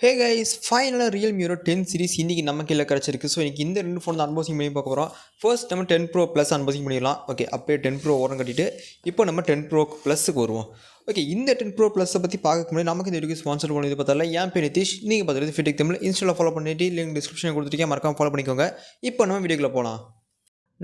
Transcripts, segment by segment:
Hey guys, finally Realme 10 series இன்னைக்கு நம்ம கையில கிடைச்சிருக்கு. ஸோ இன்னைக்கு இந்த ரெண்டு ஃபோன் தான் அன்பாக்சிங் பண்ணி பார்க்க போகிறோம். ஃபர்ஸ்ட் நம்ம 10 Pro Plus அன்பாக்சிங் பண்ணிடலாம். ஓகே, அப்போயே 10 Pro ஓரம் கட்டிட்டு இப்போ நம்ம 10 Pro Plusக்கு வருவோம். ஓகே, இந்த 10 Pro Plus பற்றி பார்க்க முன்னாடி நமக்கு இந்த வீடியோக்கு ஸ்பான்சர் பண்ணி பார்த்தால என் பேர் நிதிஷ். நீங்கள் பார்த்துட்டு Fewtech Tamil இன்ஸ்டாவில் ஃபாலோ பண்ணிட்டு லிங்க் டிஸ்கிரிப்ஷனில் கொடுத்துருக்கேன், மறக்காம ஃபாலோ பண்ணிக்கோங்க. இப்போ நம்ம வீடியோக்குள்ள போகலாம்.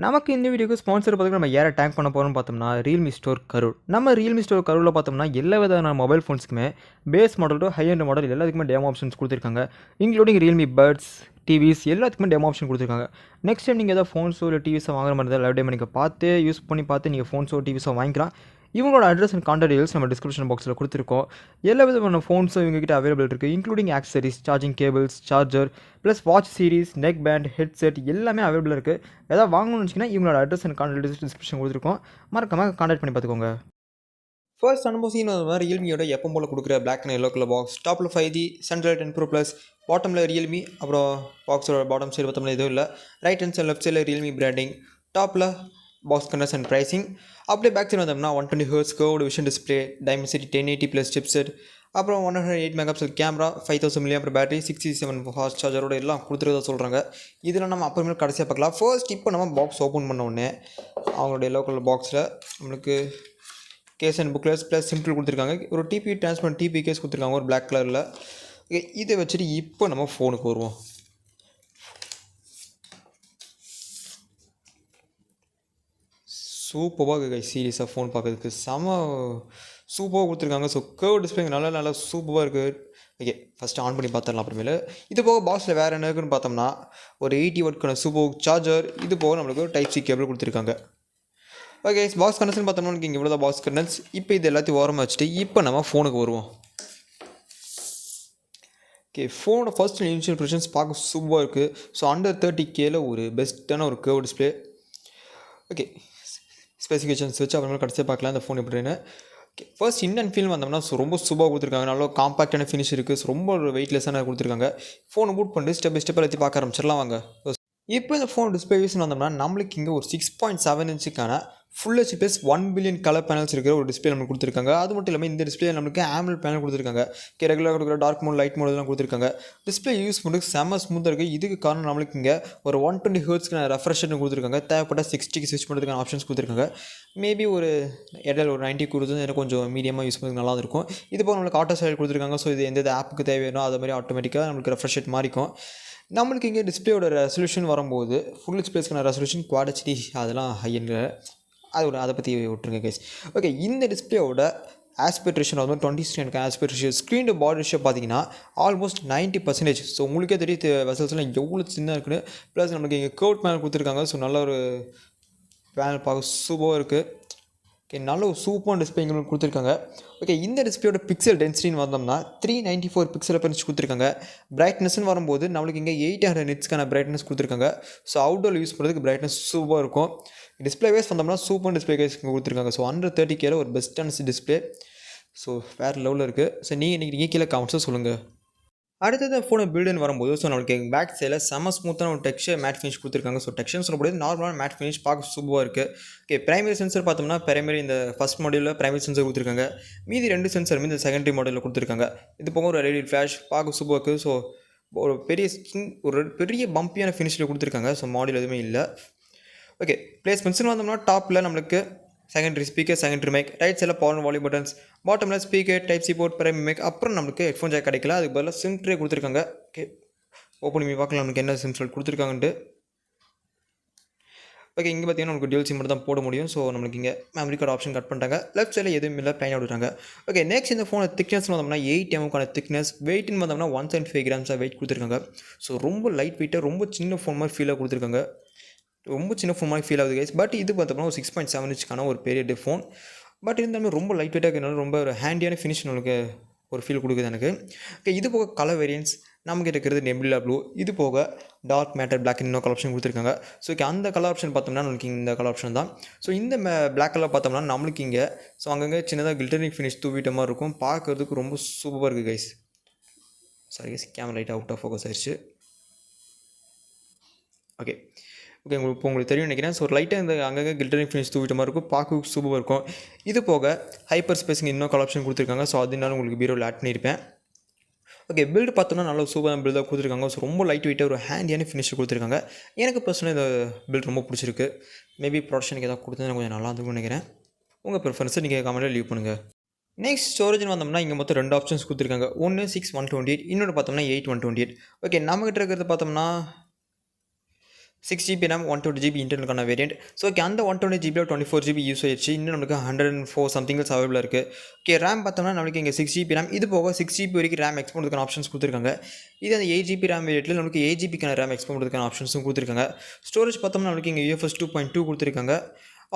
நமக்கு இந்த வீடியோக்கு ஸ்பான்சர் பார்த்திங்கன்னா நம்ம யாரை டேங்க் பண்ண போகிறோம்னு பார்த்தோம்னா Realme Store Karur. நம்ம Realme Store Karurல பார்த்தோம்னா எல்லா விதமான மொபைல் ஃபோன்ஸுக்குமே base model to high and model எல்லாத்துக்குமே டெமோ ஆப்ஷன்ஸ் கொடுத்துருக்காங்க. இன்க்ளூடிங் Realme Buds, டிவிஸ் எல்லாத்துக்குமே டெமோ ஆப்ஷன் கொடுத்துருக்காங்க. நெக்ஸ்ட் டைம் நீங்கள் எதாவது ஃபோன்ஸோ இல்லை டிவிஸோ வாங்குற மாதிரி இருந்தால் லைவ் டேம் நீங்கள் பார்த்து யூஸ் பண்ணி பார்த்து நீங்கள் ஃபோன்ஸோ டிவிஸோ வாங்கிக்கலாம். இவங்களோட அட்ரஸ் அண்ட் கான்டாக்ட் டீடைல்ஸ் நம்ம டிஸ்கிரிப்ஷன் பாக்ஸில் கொடுத்துருக்கோம். எல்லா விதமான ஃபோன்ஸும் இவங்ககிட்ட அவைலபிள் இருக்குது. Including accessories, charging cables, charger plus watch series, neck band, headset எல்லாமே அவைலபிள் இருக்குது. எதாவது வாங்கணும்னு வச்சிங்கன்னா இவங்களோட address and contact details description கொடுத்துருக்கோம், மறக்காமல் கான்டாக்ட் பண்ணி பார்த்துக்கோங்க. ஃபர்ஸ்ட் அன்பாக்சிங் ரியல்மியோட எப்போ போல் கொடுக்குற black and yellow colour box. டாப்பில் 5G, சென்ட்ரல் 10 Pro Plus, பாட்டமில் ரியல்மி, அப்புறம் பாக்ஸோட பாட்டம் சைடு பார்த்தோம்னா எதுவும் இல்லை. ரைட் ஹேண்ட் சைட் லெஃப்ட் சைடில் ரியல்மி பிராண்டிங், டாப்பில் பாக்ஸ் கண்டர்ஸ் அண்ட் ப்ரைசிங். அப்படியே பேக் சைடு வந்தோம்னா 120 Hz curved vision display, Dimensity 1080 plus chipset, அப்புறம் 108 megapixel camera, 5000 mAh battery, 67 fast சார்ஜரோட எல்லாம் கொடுத்துருதா சொல்கிறாங்க. இதில் நம்ம அப்புறமேல் கடைசியாக பார்க்கலாம். ஃபர்ஸ்ட் இப்போ நம்ம பாக்ஸ் ஓப்பன் பண்ண உடனே அவங்களோட எல்லோ கலர் பாக்ஸில் நம்மளுக்கு கேஸ் அண்ட் புக்லெஸ் ப்ளஸ் சிம்பிள் கொடுத்துருக்காங்க. ஒரு டிபி டிரான்ஸ்பரண்ட் டிபி கேஸ் கொடுத்துருக்காங்க ஒரு பிளாக் கலரில். இதை வச்சுட்டு இப்போ நம்ம ஃபோனுக்கு வருவோம். சூப்பராக இருக்குது சீரியஸாக ஃபோன் பார்க்கறதுக்கு செம சூப்பராக கொடுத்துருக்காங்க. ஸோ கர்வ் டிஸ்பிளே நல்லா சூப்பராக இருக்குது. ஓகே, ஃபஸ்ட்டு ஆன் பண்ணி பார்த்துடலாம். அப்புறமேல இது போக பாக்ஸில் வேறு என்ன இருக்குன்னு பார்த்தோம்னா ஒரு 80 வாட்க்கான சூப்பர் சார்ஜர், இது போக நம்மளுக்கு ஒரு டைப் சி கேபிள் கொடுத்துருக்காங்க. ஓகே, பாக்ஸ் கண்டன்ஸ் பார்த்தோம்னா இங்கே இவ்வளோ தான் பாக்ஸ் கண்டன்ஸ். இப்போ இது எல்லாத்தையும் ஓரமாக வச்சுட்டு இப்போ நம்ம ஃபோனுக்கு வருவோம். ஓகே, ஃபோனோட ஃபர்ஸ்ட் இனிஷியல் இம்ப்ரெஷன்ஸ் பார்க்க சூப்பராக இருக்குது. ஸோ அண்டர் 30Kல ஒரு பெஸ்ட்டான ஒரு கர்வ் டிஸ்பிளே. ஓகே, ஸ்பெசிஃபிகேஷன்ஸ் வச்சு அப்புறமேல கடைசியாக பார்க்கலாம் இந்த ஃபோன் எப்படின்னு. ஓகே, ஃபர்ஸ்ட் இன் ஃபீல் வந்தோம்னா ரொம்ப சூப்பராக கொடுத்துருக்காங்க. நல்லா காம்பாக்டான ஃபினிஷ் இருக்குது. ஸோ ரொம்ப ஒரு வெயிட்லெஸ்ஸான கொடுத்துருக்காங்க. ஃபோனை பூட் பண்ணிட்டு ஸ்டெப் பை ஸ்டெப் எல்லாத்தையும் பார்க்க ஆரம்பிச்சிடலாம் வாங்க. இப்போ இந்த ஃபோன் டிஸ்பிளே யூஸ் வந்தோம்னா நம்மளுக்கு இங்கே ஒரு 6.7 இன்ச்சுக்கான full HD plus 1 billion colour panels இருக்கிற ஒரு டிஸ்பிளே நம்மளுக்கு கொடுத்துருக்காங்க. அது மட்டும் இல்லாமல் இந்த டிஸ்பிளே நம்மளுக்கு AMOLED பேனல் கொடுத்துருக்காங்க. ரெகுலராக கொடுக்குற டார்க் மோட், லைட் மோட் எல்லாம் கொடுத்துருக்காங்க. டிஸ்பிளே யூஸ் பண்ணுறதுக்கு செம்ம ஸ்மூத்தாக இருக்குது. இதுக்கு காரணம் நம்மளுக்கு இங்கே ஒரு 120 Hzக்கான ரெஃப்ரெஷ் ரேட் கொடுத்துருக்காங்க. தேவைப்பட்ட 60க்கு ஸ்விட்ச் பண்ணுறதுக்கான ஆப்ஷன்ஸ் கொடுத்துருக்காங்க. மேபி ஒரு இடையில ஒரு 90 கொடுத்து எனக்கு கொஞ்சம் மீடியமாக யூஸ் பண்ணுறது நல்லா இருக்கும். இது போக நம்மளுக்கு ஆட்டோ ஸ்டைல் கொடுத்துருக்காங்க. ஸோ இது எந்த ஆப்புக்கு தேவையானோ அது மாதிரி ஆட்டோமேட்டிக்காக நம்மளுக்கு ரெஃப்ரெஷ் ரேட் மாறிக்கும். நம்மளுக்கு இங்கே டிஸ்பிளேயோட ரெசல்யூஷன் வரும்போது ஃபுல் ஹெச்பிஎஸ்க்கான ரெசல்யூஷன் குவாட் ஹெச்டி அதெல்லாம் ஹையன்ல அதை பற்றி விட்டுருங்க கைஸ். ஓகே, இந்த டிஸ்பிளேயோட ஆஸ்பெக்ட் ரேஷியோ வந்து 20:9 aspect ratio. Screen to body ratio பார்த்தீங்கன்னா ஆல்மோஸ்ட் 90%. ஸோ உங்களுக்கே தெரியுது வெசல்ஸ்லாம் எவ்வளோ சின்ன இருக்குன்னு. ப்ளஸ் நமக்கு இங்கே கர்வ் பேனல் கொடுத்துருக்காங்க. ஸோ நல்ல ஒரு பேனல் பார்க்க சூப்பராக இருக்குது. ஓகே, நல்ல ஒரு சூப்பரான டிஸ்பிளே எங்களுக்கு கொடுத்துருக்காங்க. ஓகே, இந்த டிஸ்பிளேயோட பிக்சல் டென்சிட்டின்னு வந்தோம்னா 394 பிக்சல் பென்ச் கொடுத்துருக்காங்க. பிரைட்னஸ்ன்னு வரும்போது நம்மளுக்கு இங்கே 800 நிட்ஸ்க்கான பிரைட்னஸ் கொடுத்துருக்காங்க. ஸோ அவுட்டோர் யூஸ் பண்ணுறதுக்கு பிரைட்னஸ் சூப்பராக இருக்கும். டிஸ்பிளே வைஸ் வந்தோம்னா சூப்பர் டிஸ்பிளே கேஸ் கொடுத்துருக்காங்க. ஸோ அண்டர் 30Kல ஒரு பெஸ்ட்டான டிஸ்பிளே. ஸோ வேறு லெவலில் இருக்குது. ஸோ நீங்கள் கீழே கமெண்ட்ஸும் சொல்லுங்கள். அடுத்தது ஃபோனை பில்டுன்னு வரும்போது ஸோ நம்மளுக்கு பேக் சைடில் செம்ம ஸ்மூத்தான ஒரு டெக்ஸ்சர் மேட் ஃபினிஷ் கொடுத்துருக்காங்க. ஸோ டெக்ஸ்சர் சொல்லப்படுது நார்மலான மேட் ஃபினிஷ் பார்க்க சூப்பராக இருக்குது. ஓகே, பிரைமரி சென்சர் பார்த்தோம்னா பிரைமரி இந்த ஃபஸ்ட் மாடலில் பிரைமரி சென்சர் கொடுத்துருக்காங்க. மீதி 2 சென்சருமே இந்த செகண்டரி மாடலில் கொடுத்துருக்காங்க. இது போக ஒரு எல்இடி ஃப்ளாஷ் பார்க்க சூப்பராக இருக்குது. ஸோ ஒரு பெரிய பம்பியான ஃபினிஷில் கொடுத்துருக்காங்க. ஸோ மாடல் எதுவுமே இல்லை. ஓகே, பிளேஸ்மெண்ட்ஸ்னு வந்தோம்னா டாப்பில் நம்மளுக்கு secondary speaker, secondary mic, right சைடில் பவர் வால்யூம் பட்டன்ஸ், பாட்டமில் speaker, type C port, primary mic, அப்புறம் நம்மளுக்கு ஹெட்ஃபோன் ஜாக் கிடைக்கல. அதுக்கு பதிலாக சிம் ட்ரே கொடுத்துருக்காங்க. ஓகே, ஓப்பன் பண்ணி பார்க்கலாம் நமக்கு என்ன சிம் ஸ்லாட் கொடுத்துருக்காங்கன்ட்டு. ஓகே, இங்கே பார்த்தீங்கன்னா நமக்கு டியூல் சிம் மட்டும் தான் போட முடியும். ஸோ நம்மளுக்கு இங்கே மெமரி கார்டு ஆப்ஷன் கட் பண்ணிட்டாங்க. லெஃப்ட் சைடில் எதுவும் இல்லை, பிளைனாக விட்டுறாங்க. ஓகே, நெக்ஸ்ட் இந்த ஃபோனை திக்னஸ்னு வந்தோம்னா 8 mm திக்னஸ், வெயிட்னு வந்தோம்னா 175 grams வெயிட் கொடுத்துருக்காங்க. ஸோ ரொம்ப லைட் வெயிட்டாக ரொம்ப சின்ன ஃபோன் மாதிரி ஃபீலாக கொடுத்துருக்காங்க. ரொம்ப சின்ன ஃபோன் மாதிரி ஃபீல் ஆகுது கைஸ். பட் இது பார்த்தோம்னா ஒரு 6.7 இன்ச்சுக்கான ஒரு பெரிய ஃபோன். பட் இருந்தாலும் ரொம்ப லைட் வெயிட்டாக இருக்கிறனால ரொம்ப ஒரு ஹேண்டியான ஃபினிஷ் நம்மளுக்கு ஒரு ஃபீல் கொடுக்குது எனக்கு. ஓகே, இது போக கலர் வேரியன்ஸ் நமக்கு இருக்கிறது நெபிலா ப்ளூ, இது போக டார்க் மேட்டர் பிளாக் இன்னும் கலர் ஆப்ஷன் கொடுத்துருக்காங்க. ஸோ ஓகே, அந்த கலர் ஆப்ஷன் பார்த்தோம்னா நம்மளுக்கு இந்த கலர் ஆப்ஷன் தான். ஸோ இந்த பிளாக் கலர் பார்த்தோம்னா நம்மளுக்கு இங்கே ஸோ அங்கங்கே சின்னதாக கில்டரிங் ஃபினிஷ் தூவிட்ட மாதிரி இருக்கும். பார்க்குறதுக்கு ரொம்ப சூப்பராக இருக்குது கைஸ். சாரி கைஸ், கேமரா லைட்டாக அவுட் ஆஃப் ஃபோக்கஸ் ஆயிடுச்சு. ஓகே, உங்களுக்கு தெரியும் நினைக்கிறேன். ஸோ லைட்டாக இந்த அங்கங்கே கில்டரிங் ஃபினிஷ் தூவிட்ட மாதிரி இருக்கும். பார்க்க சூப்பராக இருக்கும். இது போக ஹைப்பர் ஸ்பேஸிங் இன்னும் கலர் ஆப்ஷன் கொடுத்துருக்காங்க. ஸோ அதனால உங்களுக்கு பீரோவில் ஆட் பண்ணியிருப்பேன். ஓகே, பில்டு பார்த்தோம்னா நல்ல சூப்பரான பில்டாக கொடுத்துருக்காங்க. ஸோ ரொம்ப லைட் வெயிட்டாக ஒரு ஹேண்டியான ஃபினிஷ் கொடுத்துருக்காங்க. எனக்கு பர்சனலாக இந்த பில்ட் ரொம்ப பிடிச்சிருக்கு. மேபி ப்ரொடக்ஷனுக்கு ஏதாவது கொடுத்தா கொஞ்சம் நல்லா இருக்கும்னு நினைக்கிறேன். உங்கள் ப்ரிஃபரன்ஸை நீங்கள் கமெண்ட்டில் லீவ் பண்ணுங்கள். நெக்ஸ்ட் ஸ்டோரேஜ்னு வந்தோம்னா இங்கே மொத்தம் 2 ஆப்ஷன்ஸ் கொடுத்துருக்காங்க. ஒன்று 6/128, இன்னொன்று பார்த்தோம்னா 8/128. ஓகே, நம்மகிட்ட இருக்கிறது பார்த்தோம்னா 6GB RAM 120GB இன்டர்னலுக்கான வேரியண்ட். ஸோ ஓகே, அந்த 120GB 24GB யூஸ் ஆயிடுச்சு. இன்னும் நமக்கு 104 சம்திங்ஸ் அவைலபிளாக இருக்குது. ஓகே, ரேம் பார்த்தோம்னா நம்மளுக்கு இங்கே 6GB RAM, இது போக 6GB வரைக்கும் ரேம் எக்ஸ்போர்ட் பண்ணுறதுக்கான ஆப்ஷன்ஸ் கொடுத்துருக்காங்க. இது அந்த 8GB ரேம் வேரியண்ட்டில் நமக்கு 8GBக்கான ரேம் எக்ஸ்போர்ட் பண்ணுறதுக்கான ஆப்ஷன்ஸும் கொடுத்துருக்காங்க. ஸ்டோரேஜ் பார்த்தோம்னா நம்மளுக்கு இங்கே UFS 2.2 கொடுத்துருக்காங்க.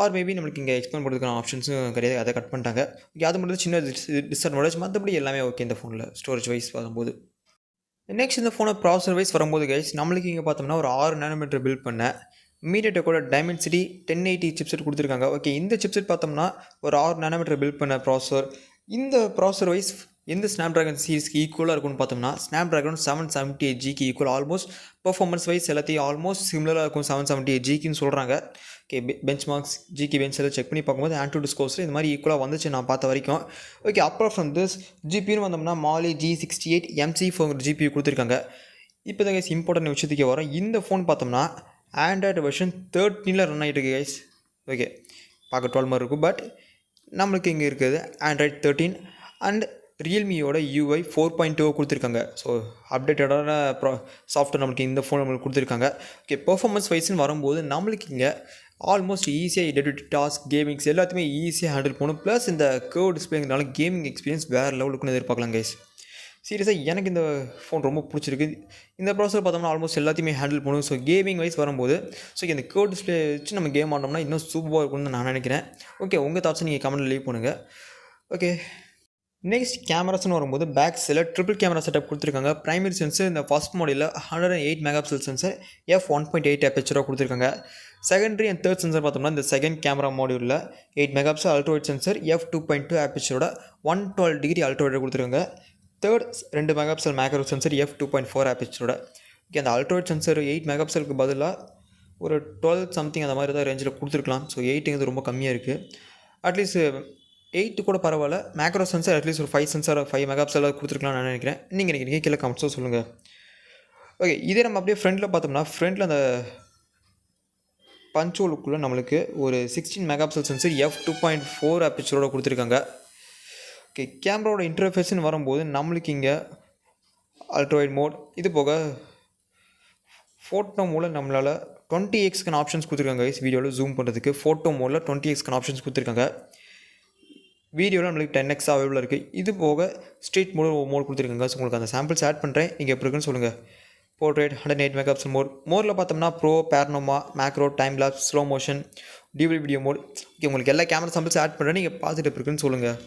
ஆர் மேபி நம்மளுக்கு இங்கே எக்ஸ்பேண்ட் பண்ணுறதுக்கான ஆப்ஷன்ஸும் கிடையாது, அதை கட் பண்ணிட்டாங்க. ஓகே, அது மட்டும் சின்ன டிஸ்அட்வான்டேஜ், மற்றபடி எல்லாமே ஓகே இந்த ஃபோனில் ஸ்டோரேஜ் வைஸ் வரும்போது. நெக்ஸ்ட் இந்த ஃபோனை ப்ராசஸர் வைஸ் வரும்போது கைஸ், நம்மளுக்கு இங்கே பார்த்தோம்னா ஒரு 6 நானோமீட்டர் பில்ட் பண்ண மீடியாடெக்கோட டைமென்சிட்டி 1080 சிப்செட் கொடுத்துருக்காங்க. ஓகே, இந்த சிப்செட் பார்த்தோம்னா ஒரு 6 நானோமீட்டர் பில்ட் பண்ண ப்ராசஸர். இந்த ப்ராசஸர் வைஸ் எந்த ஸ்னாப்ட்ராகன் சீரிஸ்க்கு ஈக்குவலாக இருக்கும்னு பார்த்தோம்னா ஸ்னாப்ட்ராகன் 778Gக்கு ஈக்குவல். ஆல்மோஸ்ட் பர்ஃபார்மன்ஸ் வைஸ் எல்லாத்தையும் ஆல்மோஸ்ட் சிமிலராக இருக்கும் 778Gக்குன்னு சொல்கிறாங்க. Okay, benchmarks Geekbench எல்லாம் செக் பண்ணி பார்க்கும்போது ஆண்ட்ராய்டு ஸ்கோர்ஸில் இந்த மாதிரி ஈக்குவலாக வந்துச்சு நான் பார்த்த வரைக்கும். ஓகே, அப்ராட் ஃப்ரம் திஸ் ஜிபின்னு வந்தோம்னா மாலி G68 MC4 ஜிபி கொடுத்துருக்காங்க. இப்போ தான் கைஸ் இம்பார்ட்டன்ட் விஷயத்துக்கு வரும். இந்த ஃபோன் பார்த்தோம்னா ஆண்ட்ராய்டு வெர்ஷன் 13 ரன் ஆகிட்டு இருக்கு கைஸ். ஓகே, பார்க்க 12 மாதிரி இருக்கும், பட் நம்மளுக்கு இங்கே இருக்குது ஆண்ட்ராய்டு 13 அண்ட் ரியல்மியோட UI 4.2 கொடுத்துருக்காங்க. ஸோ அப்டேட்டடான சாஃப்ட்வேர் நம்மளுக்கு இந்த ஃபோன் நம்மளுக்கு கொடுத்துருக்காங்க. ஓகே, பெர்ஃபார்மன்ஸ் வைஸ்ன்னு வரும்போது நம்மளுக்கு இங்கே ஆல்மோஸ்ட் ஈஸியாக எடிட் டாஸ்க் கேமிங்ஸ் எல்லாத்தையுமே ஈஸியாக ஹேண்டில் பண்ணணும். ப்ளஸ் இந்த கர்வ் டிஸ்பிளேங்கிறனால கேமிங் எக்ஸ்பீரியன்ஸ் வேறு லெவலுக்குன்னு எதிர்பார்க்கலாம் கைஸ். சீரியஸாக எனக்கு இந்த ஃபோன் ரொம்ப பிடிச்சிருக்கு. இந்த ப்ராசஸர் பார்த்தோம்னா ஆல்மோஸ்ட் எல்லாத்தையுமே ஹேண்டில் பண்ணும். ஸோ கேமிங் வைஸ் வரும்போது இந்த கர்வ் டிஸ்பிளே வச்சு நம்ம கேம் ஆடோம்னா இன்னும் சூப்பராக இருக்கும்னு நான் நினைக்கிறேன். ஓகே, உங்கள் தாட்ஸை நீங்கள் கமெண்ட்டில் லீவ் பண்ணுங்கள். ஓகே, நெக்ஸ்ட் கேமராஸ்னு வரும்போது பேக் சைடில் ட்ரிபிள் கேமரா செட்டப் கொடுத்துருக்காங்க. ப்ரைமரி சென்சர் இந்த ஃபஸ்ட் மாடலில் 108 மெகாபிக்சல் சென்சர் f1.8 அபெச்சராக கொடுத்துருக்காங்க. செகண்டரி அண்ட் தேர்ட் சென்சர் பார்த்தோம்னா இந்த செகண்ட் கேமரா மாடியூலில் 8 மெகாபிக்சல் அல்ட்ராவைட் சென்சர் f2.2 அபெச்சரோட 112 டிகிரி அல்ட்ராவைட் கொடுத்துருக்காங்க. Third 2 megapixel macro sensor f2.4 அபெச்சரோட. ஓகே, அந்த அல்ட்ராவைட் சென்சர் 8 மெகாபிக்சலுக்கு பதிலாக ஒரு 12 சம்திங் அந்த மாதிரி தான் ரேஞ்சில் கொடுத்துருக்கலாம். ஸோ 8ங்கிறது ரொம்ப கம்மியாக இருக்குது. அட்லீஸ்ட் 8 கூட பரவாயில்ல. மேக்ரோ சென்சர் அட்லீஸ்ட் ஒரு 5 மெகாபிக்சல் கொடுத்துருக்கலாம்னு நான் நினைக்கிறேன். நீங்கள் நினைக்கிறீங்க கீழே கமெண்ட்ஸும் சொல்லுங்கள். ஓகே, இதே நம்ம அப்படியே ஃப்ரண்ட்டில் பார்த்தோம்னா ஃப்ரண்ட்டில் அந்த பஞ்சோலுக்குள்ளே நம்மளுக்கு ஒரு 16 மெகாபிக்சல் சென்சர் f2.4 அபெச்சரோட கொடுத்துருக்காங்க. ஓகே, கேமராவோட இன்டர்ஃபேஸ்ன்னு வரும்போது நம்மளுக்கு இங்கே அல்ட்ராவைட் மோட், இது போக ஃபோட்டோ மோடில் நம்மளால் 20x ஆப்ஷன்ஸ் கொடுத்துருக்காங்க. வீடியோவில் ஜூம் பண்ணுறதுக்கு ஃபோட்டோ மோடில் 20x ஆப்ஷன்ஸ் கொடுத்துருக்காங்க. வீடியோவில் நம்மளுக்கு 10x அவைலபிளாக இருக்குது. இது போக ஸ்ட்ரீட் மோட் கொடுத்துருக்காங்க. ஸோ உங்களுக்கு அந்த சாம்பிள்ஸ் ஆட் பண்ணுறேன், நீங்கள் எப்படி இருக்குன்னு சொல்லுங்கள். போர்ட்ரேட் 108 மெகாபிக்சல் மோடில் பார்த்தோம்னா pro, panorama, macro, time lapse, slow motion, TV video mode. Okay, உங்களுக்கு எல்லா கேமரா சாம்பிள்ஸ் ஆட் பண்ணுறேன், நீங்கள் பார்த்துட்டு எப்படி இருக்குன்னு சொல்லுங்கள்.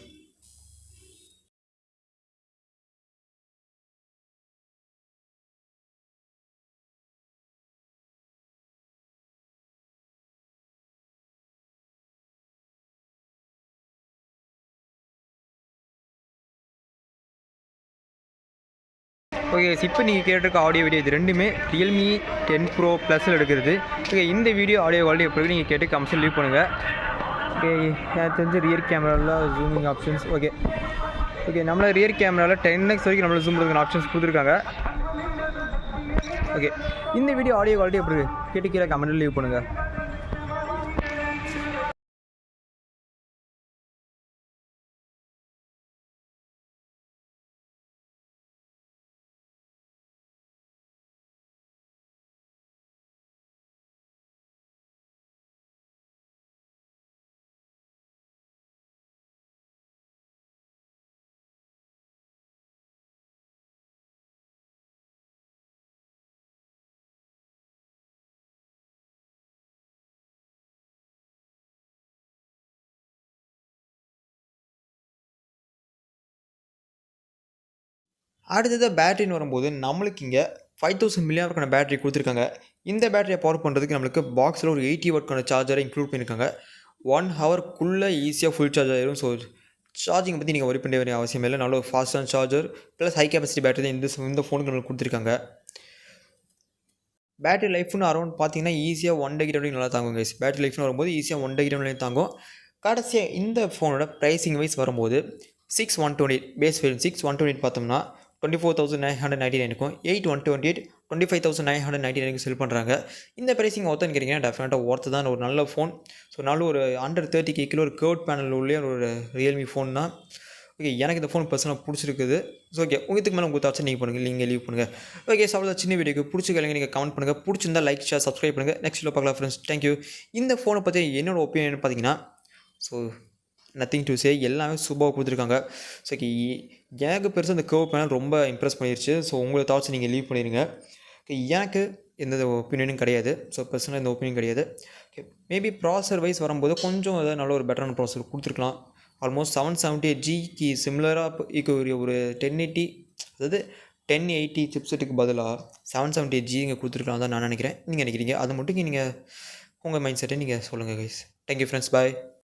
ஓகே, இப்போ நீங்கள் கேட்டிருக்க ஆடியோ வீடியோ இது ரெண்டுமே ரியல்மி 10 Pro ப்ளஸில் எடுக்கிறது. ஓகே, இந்த வீடியோ ஆடியோ குவாலிட்டி எப்படி நீங்கள் கேட்டு கமெண்ட்ஸில் லீவ் பண்ணுங்கள். ஓகே, எனக்கு தெரிஞ்ச ரியர் கேமராவில் ஜூமிங் ஆப்ஷன்ஸ். ஓகே ஓகே நம்மளை ரியர் கேமராவில் 10x வரைக்கும் நம்மளை ஜூம் பண்ணுறதுக்கு ஆப்ஷன்ஸ் கொடுத்துருக்காங்க. ஓகே, இந்த வீடியோ ஆடியோ குவாலிட்டி எப்படி கேட்டு கீழே கமெண்ட்டில் லீவ் பண்ணுங்கள். அடுத்தது பேட்டரின்னு வரும்போது நம்மளுக்கு இங்கே 5000 mAh பேட்டரி கொடுத்துருக்காங்க. இந்த பேட்டரியை பவர் பண்ணுறதுக்கு நம்மளுக்கு பாக்ஸில் ஒரு 80 வாட்க்கான சார்ஜரை இன்க்ளூட் பண்ணியிருக்காங்க. 1 ஹவர்க்குள்ளே ஈஸியாக ஃபுல் சார்ஜ் ஆகிடும். ஸோ சார்ஜிங் பற்றி நீங்கள் ஒரி பண்ண வேண்டிய அவசியம் இல்லை. நல்ல ஒரு ஃபாஸ்டான charger plus high capacity battery தான் இந்த ஃபோனுக்கு நம்மளுக்கு கொடுத்துருக்காங்க. பேட்டரி லைஃப்னு அரௌண்ட் பார்த்தீங்கன்னா ஈஸியாக 1 டெகிரி வரைக்கும் நல்லா தாங்கும் கைஸ். பேட்டரி லைஃப்னு வரும்போது ஈஸியாக 1 டெகிரி வரைக்கும் தாங்கும். கடைசியாக இந்த ஃபோனோட ப்ரைஸிங் வைஸ் வரும்போது 6128 பேஸ் வேரியன்ட் 6128 பார்த்தோம்னா 24,999க்கும் 8,128 25,999க்கு செல் பண்ணுறாங்க. இந்த ப்ரைஸிங் ஒர்த்துன்னு கேட்டிங்கன்னா டெஃபினட்டாக ஒர்த்து தான். ஒரு நல்ல ஃபோன். ஸோ நல்ல ஒரு அண்டர் 30K ஒரு கர்வ் பேனல் உள்ள ஒரு ரியல்மி ஃபோன் தான். ஓகே, எனக்கு இந்த ஃபோன் பர்சனலாக பிடிச்சிருக்குது. ஸோ ஓகே, இதுக்கு மேலே உங்கள் தாட்ஸை நீங்கள் பண்ணுங்கள், நீங்கள் லீவ் பண்ணுங்கள். ஓகே, அவ்வளோ சின்ன வீடியோக்கு பிடிச்சிக்கலைங்க, நீங்கள் கமெண்ட் பண்ணுங்கள். பிடிச்சிருந்தா லைக், ஷேர், சப்ஸ்கிரைப் பண்ணுங்கள். நெக்ஸ்ட் வீடியோ பார்க்கலாம் ஃப்ரெண்ட்ஸ். தேங்க்யூ. இந்த ஃபோனை பற்றி என்னோட ஒப்பீனியன் பார்த்தீங்கன்னா, ஸோ நத்திங் டு சே, எல்லாமே சூப்பராக கொடுத்துருக்காங்க. ஸோ எனக்கு பெருசாக இந்த கர்வ் பேனல் ரொம்ப இம்ப்ரெஸ் பண்ணிடுச்சு. ஸோ உங்களோட தாட்ஸ் நீங்கள் லீவ் பண்ணிடுங்க. எனக்கு எந்த ஒப்பீனியனும் கிடையாது. ஸோ பர்சனலாக எந்த ஒப்பீனியன் கிடையாது. ஓகே, மேபி ப்ராசர் வைஸ் வரும்போது கொஞ்சம் ஏதாவது நல்ல ஒரு பெட்டரான ப்ராசர் கொடுத்துருக்கலாம். ஆல்மோஸ்ட் 778Gக்கு சிமிலராக ஒரு 1080, அதாவது 1080 சிப்செட்டுக்கு பதிலாக 778G இங்கே கொடுத்துருக்கலாம் தான் நான் நினைக்கிறேன். நீங்கள் நினைக்கிறீங்க அதை மட்டும் நீங்கள் உங்கள் மைண்ட் செட்டை நீங்கள் சொல்லுங்கள் கைஸ். தேங்க்யூ ஃப்ரெண்ட்ஸ், பாய்.